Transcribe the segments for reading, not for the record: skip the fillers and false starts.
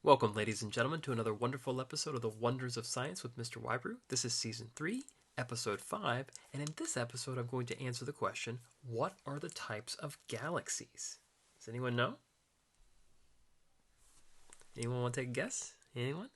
Welcome, ladies and gentlemen, to another wonderful episode of the Wonders of Science with Mr. Whybrew. This is Season 3, Episode 5, and in this episode I'm going to answer the question, what are the types of galaxies? Does anyone know? Anyone want to take a guess? Anyone?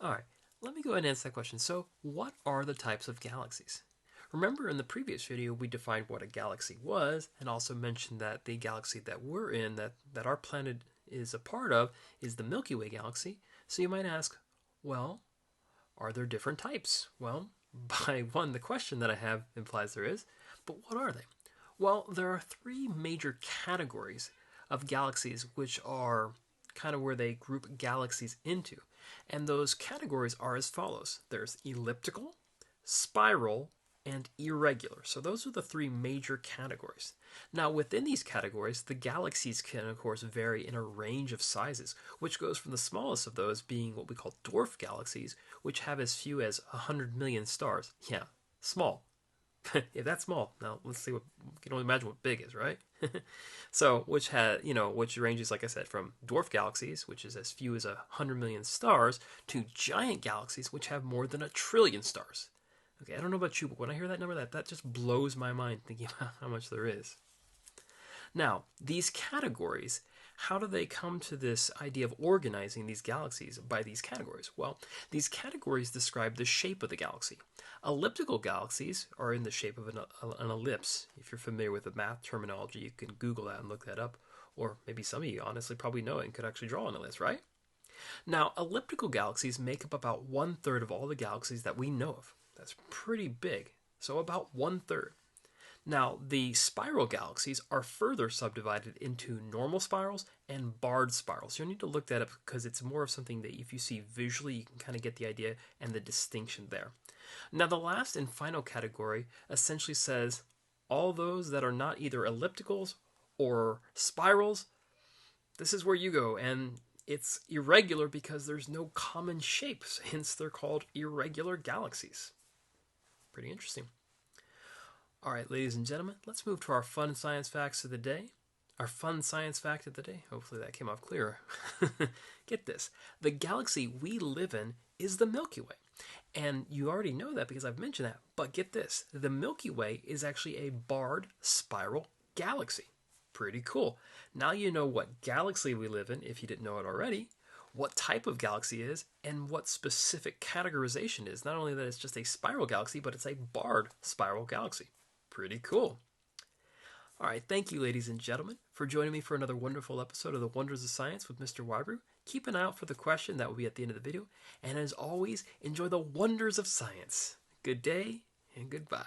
Alright, let me go ahead and answer that question. So, what are the types of galaxies? Remember in the previous video we defined what a galaxy was and also mentioned that the galaxy that we're in, that our planet is a part of, is the Milky Way galaxy. So you might ask, well, are there different types? Well, by one, the question that I have implies there is, but what are they? Well, there are three major categories of galaxies which are kind of where they group galaxies into. And those categories are as follows. There's elliptical, spiral, and irregular. So those are the three major categories. Now within these categories, the galaxies can of course vary in a range of sizes, which goes from the smallest of those being what we call dwarf galaxies, which have as few as 100 million stars. Yeah, small. If that's small, now let's see what, you can only imagine what big is, right? So, which ranges, like I said, from dwarf galaxies, which is as few as 100 million stars, to giant galaxies, which have more than 1 trillion stars. Okay, I don't know about you, but when I hear that number, that just blows my mind thinking about how much there is. Now, these categories, how do they come to this idea of organizing these galaxies by these categories? Well, these categories describe the shape of the galaxy. Elliptical galaxies are in the shape of an ellipse. If you're familiar with the math terminology, you can Google that and look that up. Or maybe some of you honestly probably know it and could actually draw an ellipse, right? Now, elliptical galaxies make up about 1/3 of all the galaxies that we know of. That's pretty big, so about 1/3. Now, the spiral galaxies are further subdivided into normal spirals and barred spirals. You'll need to look that up because it's more of something that if you see visually, you can kind of get the idea and the distinction there. Now, the last and final category essentially says all those that are not either ellipticals or spirals, this is where you go, and it's irregular because there's no common shapes, hence they're called irregular galaxies. Pretty interesting. All right, ladies and gentlemen, let's move to our fun science facts of the day. Our fun science fact of the day. Hopefully that came off clearer. Get this. The galaxy we live in is the Milky Way. And you already know that because I've mentioned that. But get this. The Milky Way is actually a barred spiral galaxy. Pretty cool. Now you know what galaxy we live in, if you didn't know it already, what type of galaxy it is, and what specific categorization is. Not only that it's just a spiral galaxy, but it's a barred spiral galaxy. Pretty cool. All right, thank you, ladies and gentlemen, for joining me for another wonderful episode of the Wonders of Science with Mr. Whybrew. Keep an eye out for the question that will be at the end of the video. And as always, enjoy the wonders of science. Good day and goodbye.